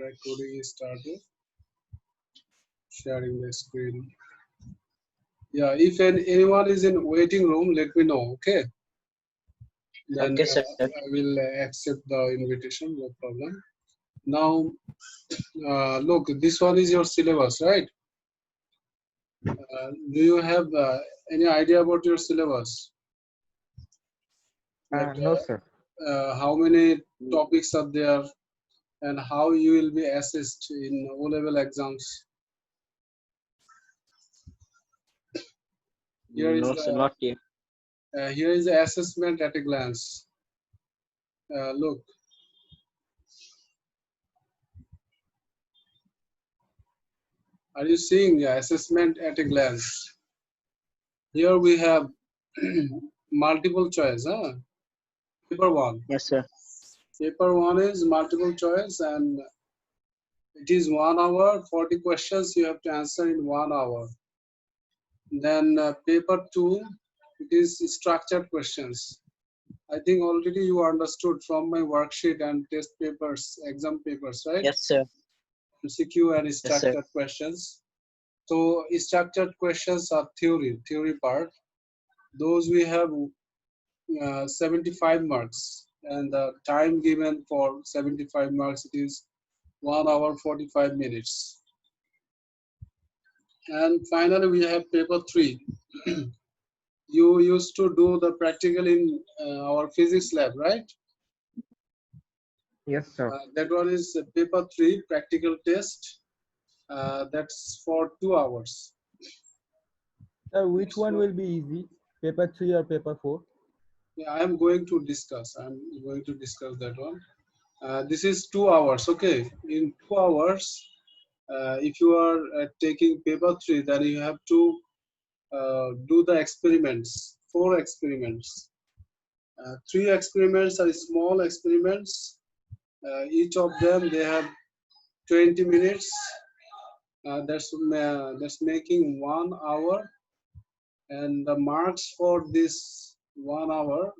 recording is started. Sharing the screen. Yeah, if anyone is in waiting room, let me know. Okay. Then Okay, sir. I will accept the invitation. No problem. Now, look, this one is your syllabus, right? Do you have any idea about your syllabus? That No, sir. how many topics are there and how you will be assessed in O-level exams? Here is No, sir, not yet. here is the assessment at a glance. Look, are you seeing the assessment at a glance? Here we have multiple choice. Paper one. Yes, sir. Paper one is multiple choice and it is 1 hour, 40 questions you have to answer in 1 hour. Then paper two, it is structured questions. I think already you understood from my worksheet and test papers, exam papers, right? Yes, sir. MCQ and Yes, sir. structured questions. So structured questions are theory part. Those we have 75 marks, and the time given for 75 marks it is 1 hour 45 minutes. And finally we have paper 3. You used to do the practical in our physics lab, right? Yes, sir. That one is paper 3 practical test. That's for 2 hours. Which one will be easy, paper 3 or paper 4? Yeah, I am going to discuss. I'm going to discuss that one. This is 2 hours. Okay, in 2 hours, if you are taking paper 3, then you have to do the experiments. 4 experiments. 3 experiments are small experiments. Each of them they have 20 minutes. That's making 1 hour, and the marks for this 1 hour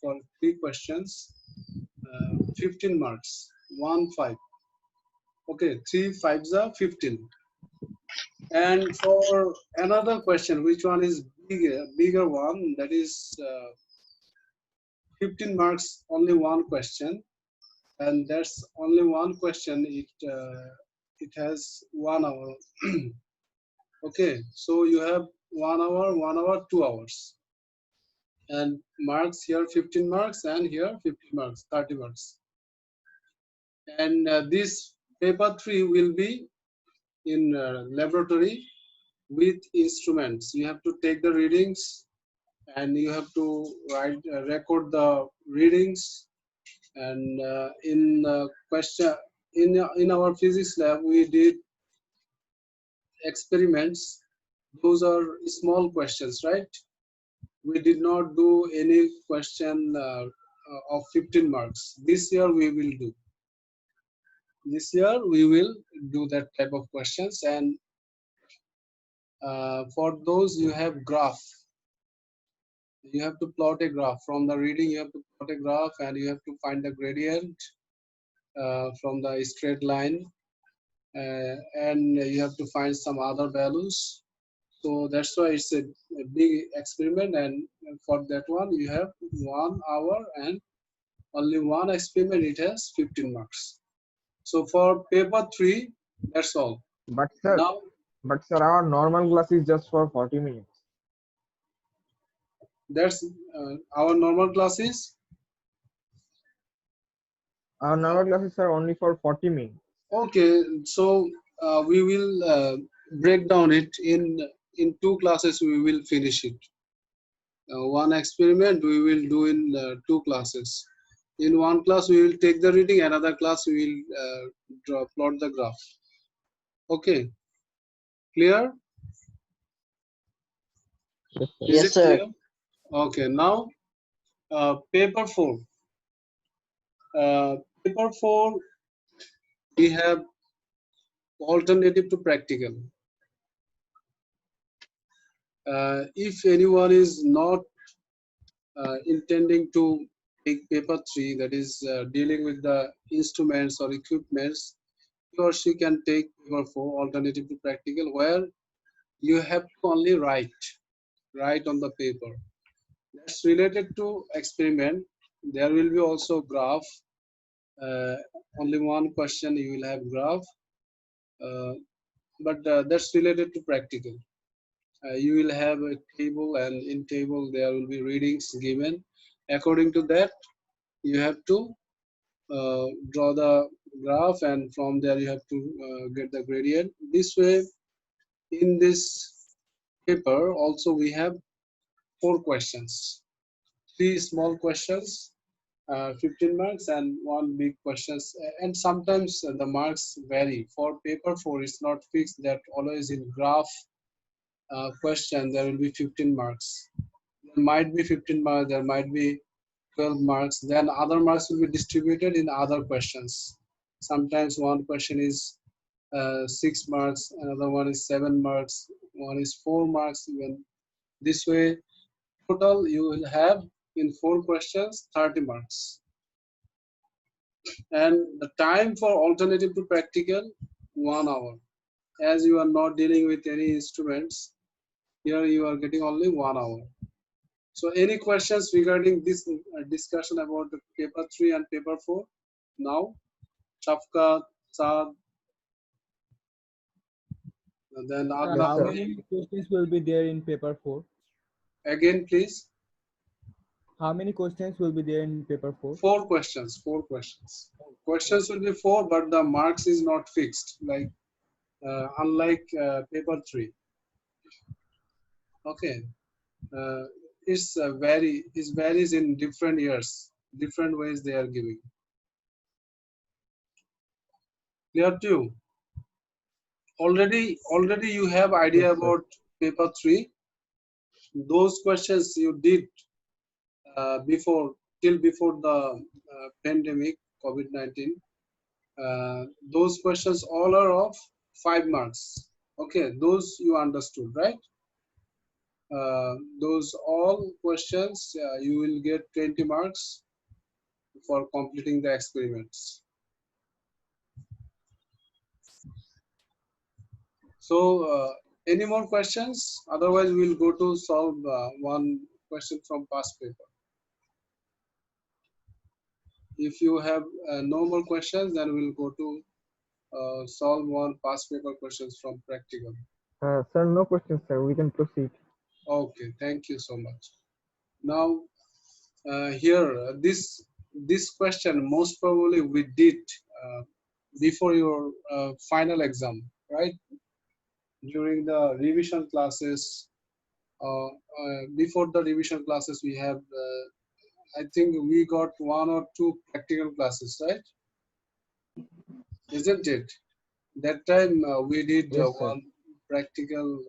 for 3 questions, 15 marks, 1 5. Okay, 3 5s are 15. And for another question, which one is bigger one, that is 15 marks, only one question, and that's only one question. It has 1 hour. Okay, so you have 1 hour, 2 hours, and marks here 15 marks, and here 15 marks, 30 marks. And this paper 3 will be in laboratory with instruments. You have to take the readings and you have to record the readings. And in question in our physics lab we did experiments. Those are small questions, right? We did not do any question of 15 marks. This year we will do. This year we will do that type of questions, and for those you have graph. You have to plot a graph. From the reading you have to plot a graph, and you have to find the gradient from the straight line, and you have to find some other values. So that's why it's a big experiment, and for that one you have 1 hour and only one experiment. It has 15 marks. So for paper 3, that's all. But sir, Now, our normal class is just for 40 minutes. that's our normal classes. Our normal classes are only for 40 minutes. Okay, so we will break down it in 2 classes. We will finish it. One experiment we will do in 2 classes. In one class we will take the reading. Another class we will plot the graph. Okay, clear? Is Yes, it sir. clear? Okay, now paper 4. Paper 4, we have alternative to practical. If anyone is not intending to take paper 3, that is dealing with the instruments or equipments, he or she can take paper 4, alternative to practical, where you have to only write on the paper. That's related to experiment. There will be also graph. Uh, Only one question you will have graph, uh, but that's related to practical. You will have a table, and in table there will be readings given. According to that, you have to draw the graph, and from there you have to get the gradient. This way, in this paper also we have 4 questions, 3 small questions, 15 marks, and 1 big questions. And sometimes the marks vary. For paper 4, it's not fixed that always in graph question there will be 15 marks. There might be 15 marks, there might be 12 marks, then other marks will be distributed in other questions. Sometimes one question is 6 marks, another one is 7 marks, one is 4 marks even. This way, total you will have in 4 questions 30 marks. And the time for alternative to practical, 1 hour. As you are not dealing with any instruments, here you are getting only 1 hour. So any questions regarding this discussion about the paper 3 and paper 4? Now, Shafkat, Saad, and then Sir, Yes, how Adnan. sir. many questions will be there in paper 4? Again, please. How many questions will be there in paper 4? 4 questions. 4 questions. Questions will be 4, but the marks is not fixed. Like unlike paper 3. Okay. Uh, it varies in different years, different ways they are giving. Clear to you? Already you have Yes, idea sir. about paper 3. Those questions you did before, till before the pandemic COVID-19. Those questions all are of 5 marks. Okay, those you understood, right? Those all questions you will get 20 marks for completing the experiments. So, any more questions? Otherwise, we'll go to solve one question from past paper. If you have no more questions, then we'll go to solve one past paper questions from practical. Sir, no questions, sir. We can proceed. Okay, thank you so much. Now, here, this question most probably we did uh, before your final exam, right? During the revision classes, before the revision classes, we have, I think we got 1 or 2 practical classes, right? Isn't it? That time we did Yes, sir. one practical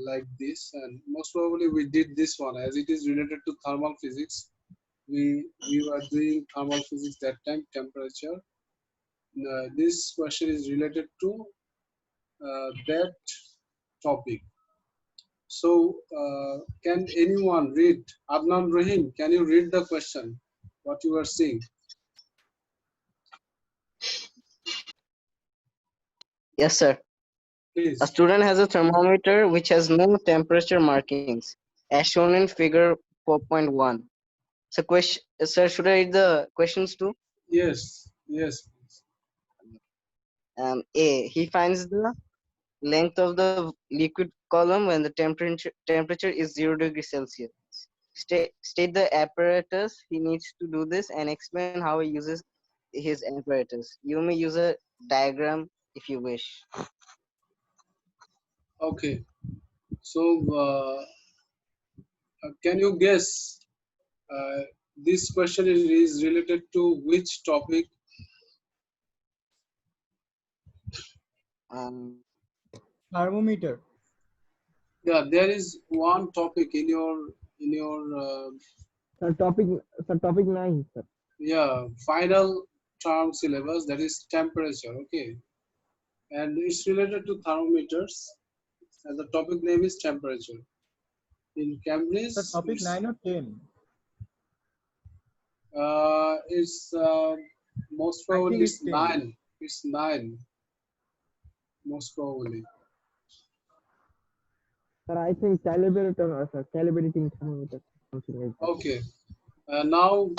like this, and most probably we did this one as it is related to thermal physics. We were doing thermal physics that time, temperature. This question is related to that topic. So, can anyone read? Adnan Rahim, can you read the question? What you are seeing, Yes, sir. A please. student has a thermometer which has no temperature markings, as shown in figure 4.1. So, question, sir, should I read the questions too? Yes, yes. A. He finds the length of the liquid column when the temperature is 0 degrees Celsius. State the apparatus he needs to do this and explain how he uses his apparatus. You may use a diagram if you wish. Okay. So, can you guess? Uh, this question is related to which topic? Um, Thermometer. Yeah, there is one topic in your Sir, topic 9, sir. yeah, final term syllabus, that is temperature. Okay, and it's related to thermometers, and the topic name is temperature. In Cambridge, Sir, topic it's 9 or 10? It's most I probably think it's it's 10. 9. It's 9, most probably. Sir, I think calibrator, sir, calibrating thermometer, something like that. Okay. Now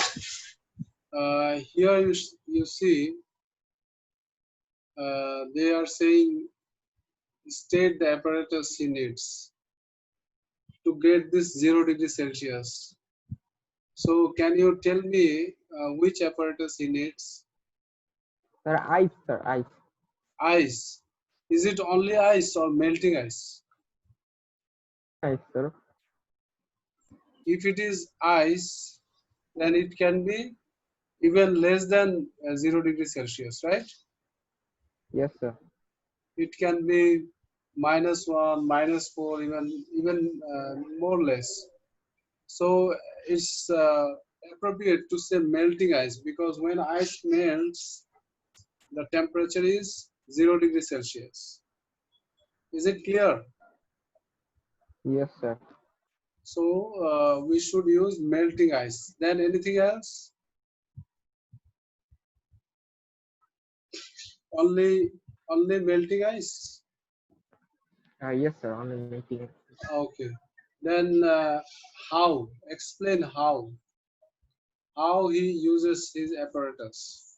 here you see they are saying state the apparatus he needs to get this 0 degree Celsius. So can you tell me which apparatus he needs? Sir, ice, sir, ice. Ice. Is it only ice or melting ice? Ice, sir. If it is ice, then it can be even less than 0 degree Celsius, right? Yes, sir. It can be -1, -4, even more less. So it's appropriate to say melting ice because when ice melts, the temperature is 0 degree Celsius. Is it clear? Yes, sir. So we should use melting ice. Then anything else? Only only melting ice. Yes, sir. Only making it. Okay. Then how? Explain how. How he uses his apparatus.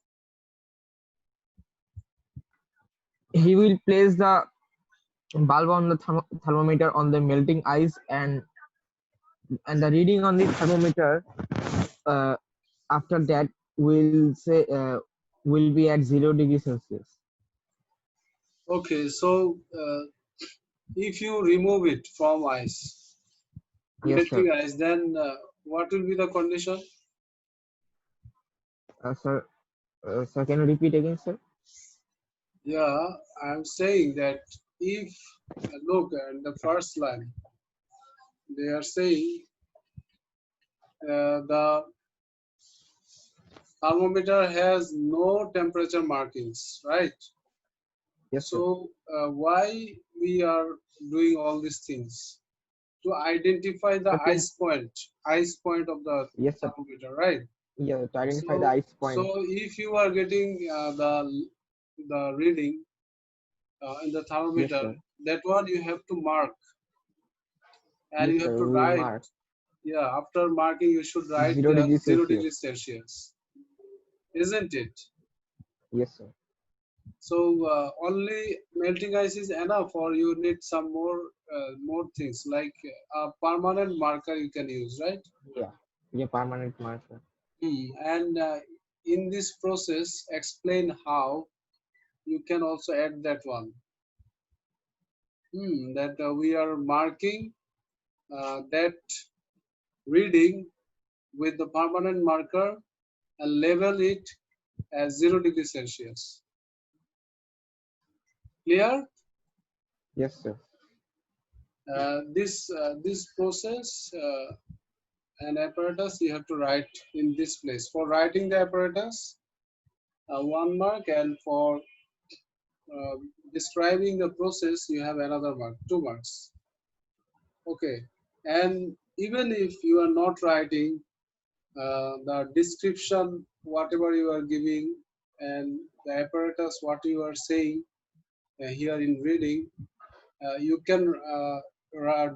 He will place the bulb on the thermometer on the melting ice, and the reading on the thermometer uh, after that will say will be at 0 degree Celsius. Okay. So if you remove it from ice, Yes, sir. melting ice, then what will be the condition? Sir, sir, can you repeat again, sir? Yeah, I'm saying that if look at the first line, they are saying the thermometer has no temperature markings, right? Yes, sir. So why we are doing all these things? To identify the Okay. ice point of the Yes, sir. thermometer, right? Yeah, to identify the So ice so point. if you are getting the reading in the Yes, thermometer, sir. that one you have to mark and Yes, you have sir. to We will write. mark Yeah, after marking you should write 0 degree 0 Celsius. degree Celsius, isn't it? Yes, sir. So only melting ice is enough, or you need some more things like a permanent marker you can use, right? Yeah. Yeah, permanent marker. And in this process, explain how you can also add that one. That we are marking that reading with the permanent marker and label it as 0 degree Celsius. Clear? Yes, sir. This process and apparatus you have to write in this place. For writing the apparatus, 1 mark, and for uh, describing the process, you have another mark, 2 marks. Okay, and even if you are not writing the description, whatever you are giving, and the apparatus, what you are saying here in reading, you can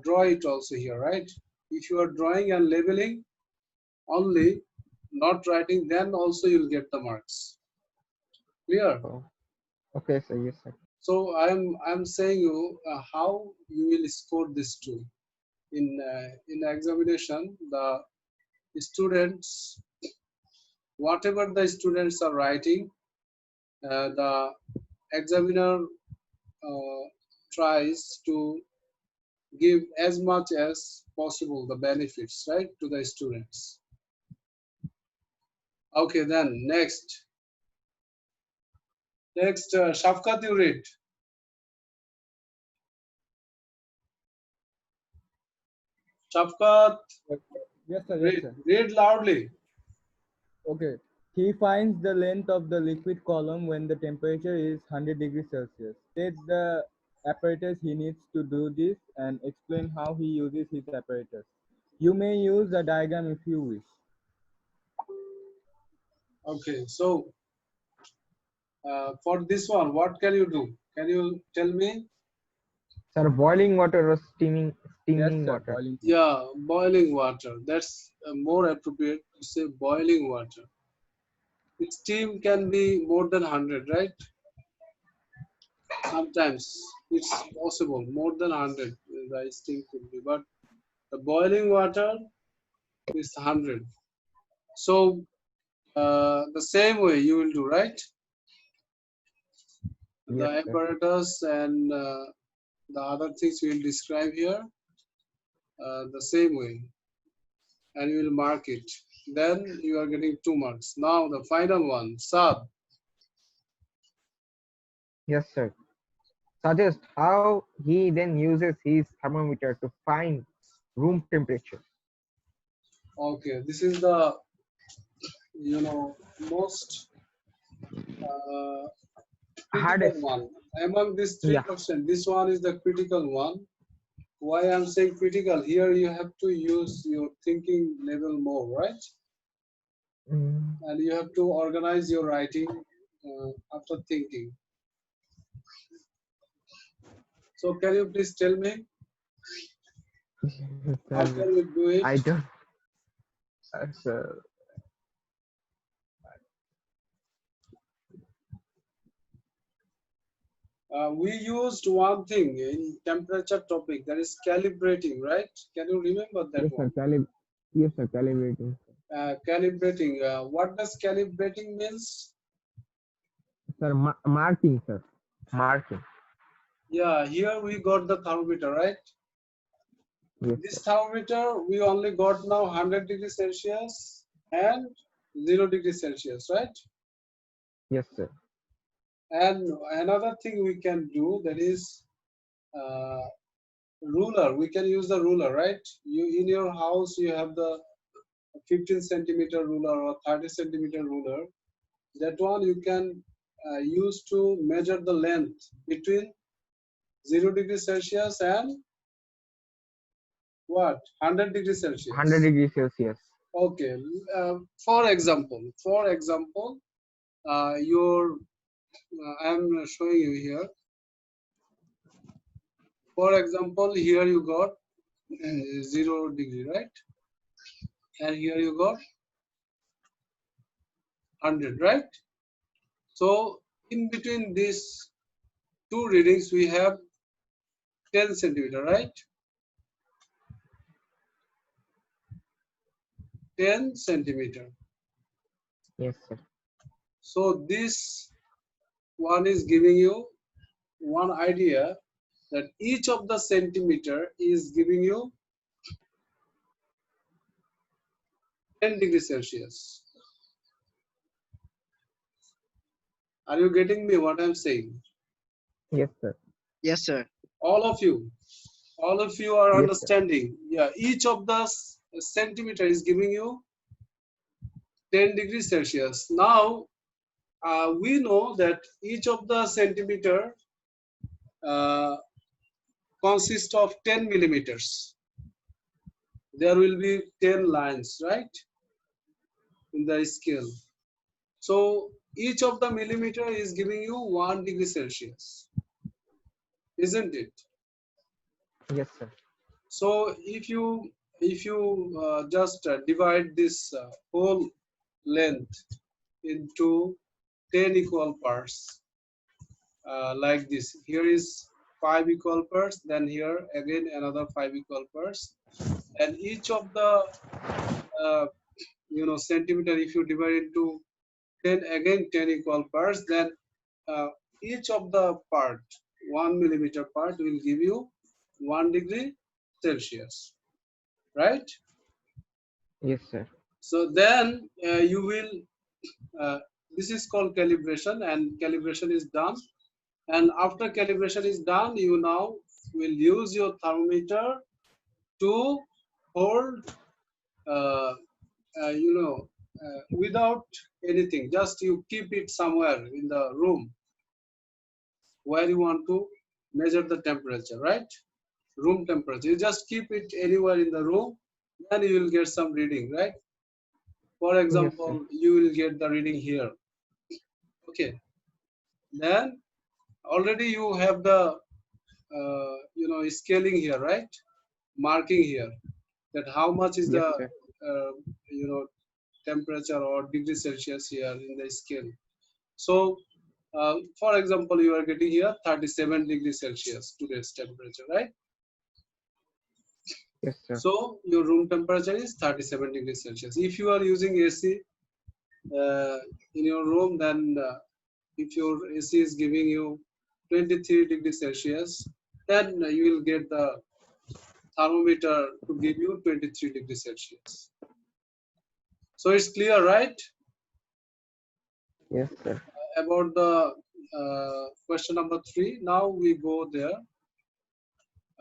draw it also here, right? If you are drawing and labeling only, not writing, then also you'll get the marks. Clear? Oh, okay, sir. Yes, sir. So I'm saying you how you will score this too. In examination, the students, whatever the students are writing, the examiner tries to give as much as possible the benefits, right, to the students. Okay, then next, Shafkat, you read. Shafkat, Yes, sir. Yes, read, sir. read loudly. Okay. He finds the length of the liquid column when the temperature is 100 degrees Celsius. State the apparatus he needs to do this and explain how he uses his apparatus. You may use the diagram if you wish. Okay, so for this one, what can you do? Can you tell me? Sir, boiling water or Yes, steaming sir. water? Boiling. Yeah, boiling water. That's more appropriate to say boiling water. Steam can be more than 100, right? Sometimes it's possible more than 100 the steam could be, but the boiling water is 100. So the same way you will do, right? The Yes, sir. apparatus and the other things we will describe here the same way, and you will mark it. Then you are getting 2 marks. Now the final one, sub. Yes, sir. Suggest how he then uses his thermometer to find room temperature. Okay, this is the most uh, critical Hardest. one among these three Yeah. questions. This one is the critical one. Why I'm saying critical? Here you have to use your thinking level more, right? Mm, And you have to organize your writing after thinking. So can you please tell me how sir, can we do it? I don't. Sir, We used one thing in temperature topic, that is calibrating, right? Can you remember that yes, sir. one? Yes, sir. Calibrating. Calibrating. What does calibrating means? Sir, marking, sir. Marking. Yeah, here we got the thermometer, right? Yes, This sir. thermometer we only got now 100 degrees Celsius and 0 degrees Celsius, right? Yes, sir. And another thing we can do, that is uh, ruler. We can use the ruler, right? You in your house you have the 15 centimeter ruler or 30 centimeter ruler. That one you can use to measure the length between 0 degrees Celsius and what? 100 degrees 100 Celsius. degrees Celsius. Okay. For example, your I'm showing you here. For example, here you got 0 degree, right? And here you got 100, right? So in between these two readings, we have 10 centimeter, right? 10 centimeter. Yes, sir. So this one is giving you one idea that each of the centimeter is giving you 10 degrees Celsius. Are you getting me what I'm saying? Yes, sir. Yes, sir. All of you, all of you are Yes, sir. understanding. Yeah, each of the centimeter is giving you 10 degrees Celsius. Now, we know that each of the centimeter uh, consists of 10 millimeters. There will be 10 lines, right, in the scale. So each of the millimeter is giving you 1 degree Celsius, isn't it? Yes, sir. So if you just divide this whole length into 10 equal parts, like this. Here is 5 equal parts, then here again another 5 equal parts, and each of the uh, centimeter, if you divide into 10, again 10 equal parts, then uh, each of the part, 1 millimeter part, will give you 1 degree Celsius, right? Yes, sir. So then you will uh, this is called calibration, and calibration is done. And after calibration is done, you now will use your thermometer to hold, uh, without anything. Just you keep it somewhere in the room where you want to measure the temperature, right? Room temperature. You just keep it anywhere in the room, then you will get some reading, right? For Yes, sir. example, you will get the reading here. Okay, then already you have the scaling here, right? Marking here that how much is Yes, the sir. you know temperature or degree Celsius here in the scale. So, for example, you are getting here 37 degrees Celsius today's temperature, right? Yes, sir. So your room temperature is 37 degrees Celsius. If you are using AC in your room, then if your AC is giving you 23 degrees Celsius, then you will get the thermometer to give you 23 degrees Celsius. So it's clear, right? Yes, sir. About the question number 3. Now we go there.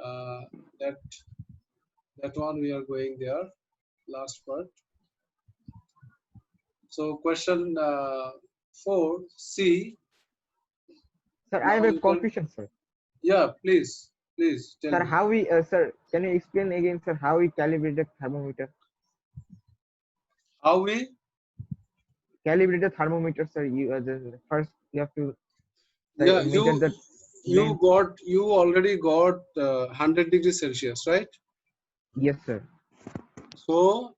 Uh, that that one we are going there. Last part. So question 4 C. Sir, I Now have a you can, confusion, sir. yeah, please tell Sir, me how we, sir, can you explain again, sir, how we calibrate the thermometer? how we. Calibrate the thermometer, sir. You first you have to Yeah, measure the you length. already got 100 degrees Celsius, right? Yes, sir. So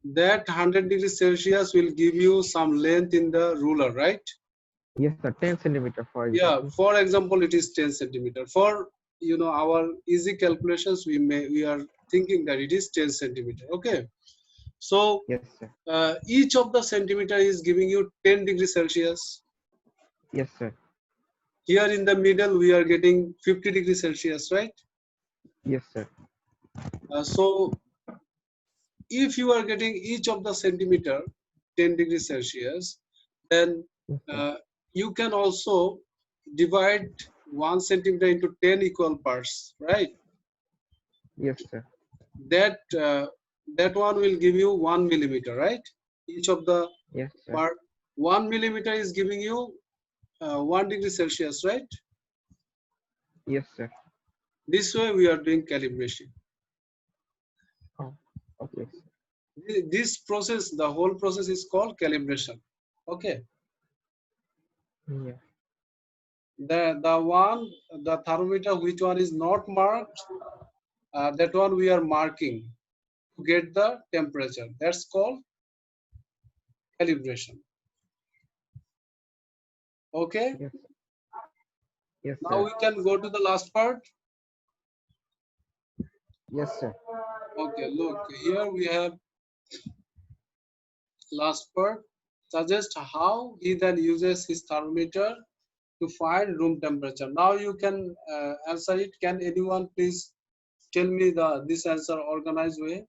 that 100 degrees Celsius will give you some length in the ruler, right? Yes, sir. 10 centimeter, for Yeah, example. for example, it is 10 centimeter. For our easy calculations, we are thinking that it is 10 centimeter. Okay, so Yes, sir. each of the centimeter is giving you 10 degrees Celsius. Yes, sir. Here in the middle, we are getting 50 degrees Celsius, right? Yes, sir. So if you are getting each of the centimeter 10 degrees Celsius, then Yes, sir. you can also divide 1 centimeter into 10 equal parts, right? Yes, sir. That that one will give you 1 millimeter, right? Each of the Yes, sir. part 1 millimeter is giving you 1 degree Celsius, right? Yes, sir. This way we are doing calibration. Oh, okay. This process, the whole process is called calibration. Okay. Yeah. The thermometer which one is not marked, that one we are marking to get the temperature. That's called calibration. Okay. Yes. Yes, Now sir. we can go to the last part. Yes, sir. Okay, look here we have last part. Suggest how he then uses his thermometer to find room temperature. Now you can answer it. Can anyone please tell me this answer organized way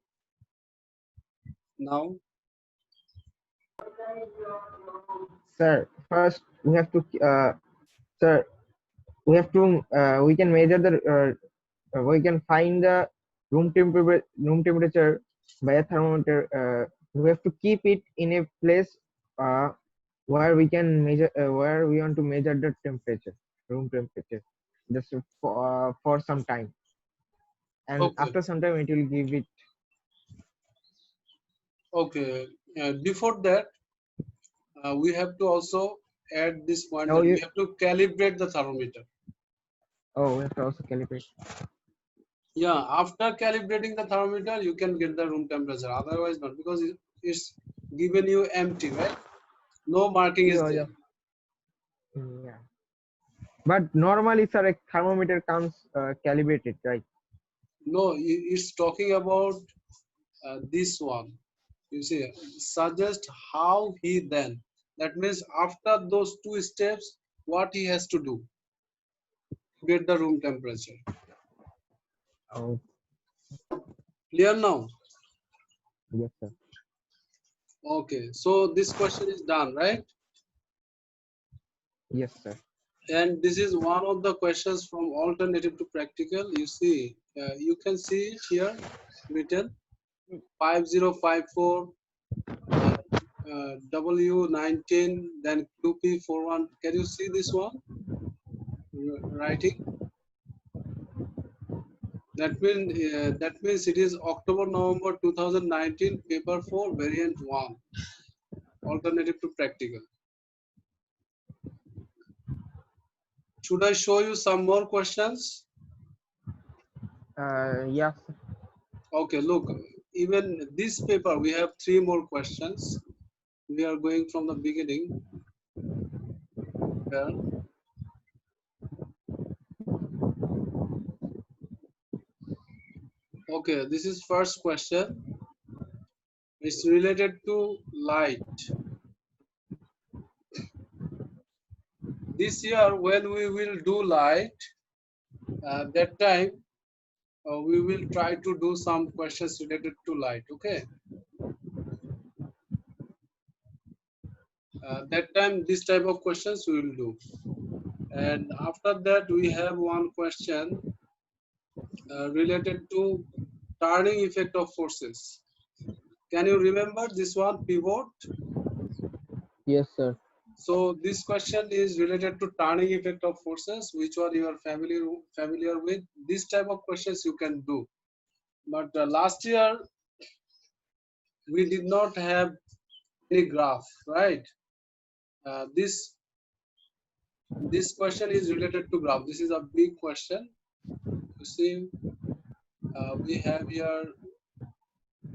now? Sir, first we have to, sir, we can measure we can find the room temperature by a thermometer. We have to keep it in a place uh, where we can measure, where we want to measure the temperature, room temperature, just for some time, and Okay, after some time it will give it. okay. Before that, we have to also add this point Oh, that we have to calibrate the thermometer. we have to also calibrate. Yeah, after calibrating the thermometer, you can get the room temperature. Otherwise, not, because it's given you empty, right? No marking is Yeah, there. yeah, yeah. But normally, sir, a thermometer comes calibrated, right? No, it's talking about this one. You see, suggest how he then. That means after those two steps, what he has to do to get the room temperature. Oh, Clear now? yes, sir. Okay, so this question is done, right? Yes, sir. And this is one of the questions from alternative to practical. You see, you can see it here written 5054 W19, then QP41. Can you see this one writing? That means it is October November 2019 paper 4 variant 1 alternative to practical. Should I show you some more questions? Yes. Okay, look, even this paper we have 3 more questions. We are going from the beginning here. Okay, this is first question. It's related to light. This year when we will do light, that time we will try to do some questions related to light. Okay, that time this type of questions we will do, and after that we have one question related to turning effect of forces. Can you remember this one, pivot? Yes, sir. So this question is related to turning effect of forces, which one you are familiar with. This type of questions you can do. But last year we did not have any graph, right? This question is related to graph. This is a big question. You see, we have here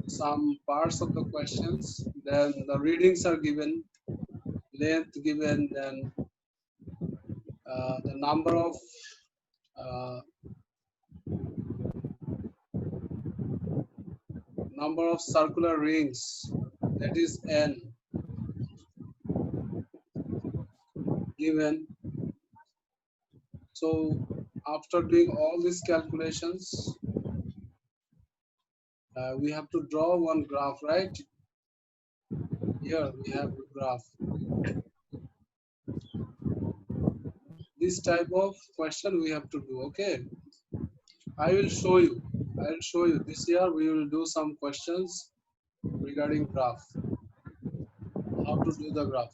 some parts of the questions. Then the readings are given, length given, then the uh, number of circular rings, that is n, given. So after doing all these calculations, we have to draw one graph, right? Here we have a graph. This type of question we have to do. Okay, I will show you. I will show you. This year we will do some questions regarding graph, how to do the graph.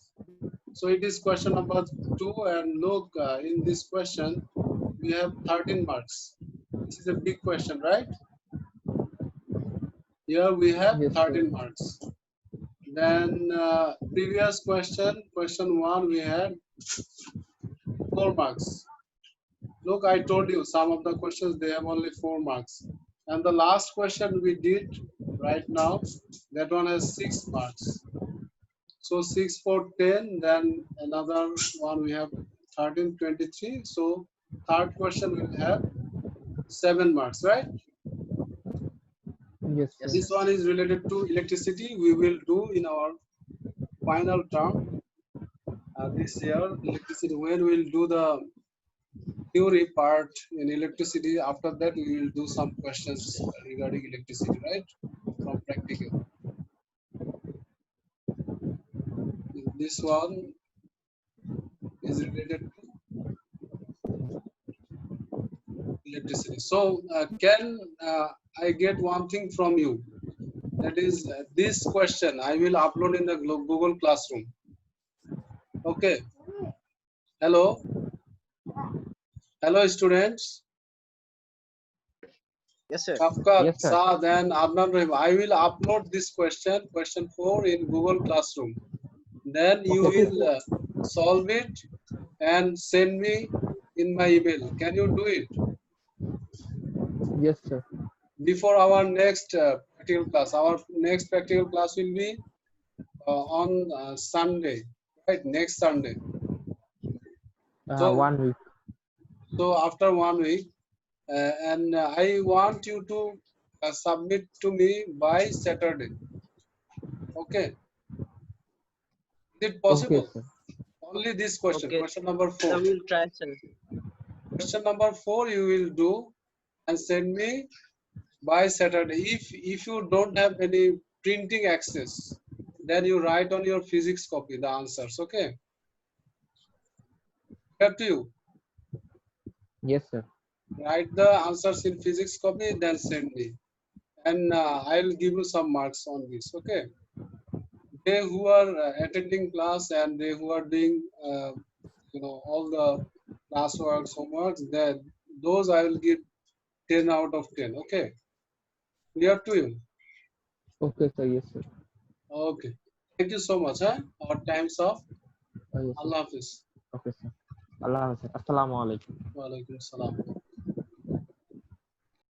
So it is question number 2, and look, in this question we have 13 marks. This is a big question, right? Here we have Yes, sir. 13 marks. Then previous question 1, we had 4 marks. Look, I told you some of the questions they have only 4 marks. And the last question we did right now, that one has 6 marks. So 6 for 10, then another one we have 13, 23. So third question will have 7 marks, right? Yes, Yes, sir. This sir. one is related to electricity. We will do in our final term this year, electricity. When we will do the theory part in electricity, after that we will do some questions regarding electricity, right? From practical. This one is related to electricity. So can I get one thing from you? That is this question I will upload in the Google Classroom. Okay. Hello. Hello, students. Yes, sir. Shafkat, Yes, sir. Saad, and Adnan Rahim. I will upload this question 4 in Google Classroom. Then you Okay, sir. will solve it and send me in my email. Can you do it Yes, sir. before our next practical class? Our next practical class will be on Sunday, right? Next Sunday. So, 1 week. so after 1 week, and I want you to submit to me by Saturday. Okay, is it Okay, possible? sir. Only this question, Okay. question number I 4. will try, sir. Question number 4 you will do and send me by Saturday. If you don't have any printing access, then you write on your physics copy the answers. Okay, up to you. Yes, sir. Write the answers in physics copy, then send me, and I'll give you some marks on this. Okay, they who are attending class and they who are doing all the classworks, homeworks, then those I will give 10 out of 10. Okay. Clear to you? Okay, sir. Yes, sir. Okay. Thank you so much. Huh? Our time's off. Yes, sir. Allah Hafiz. Okay, sir. Allah Hafiz, sir. Assalamu alaikum. Wa alaikum salam.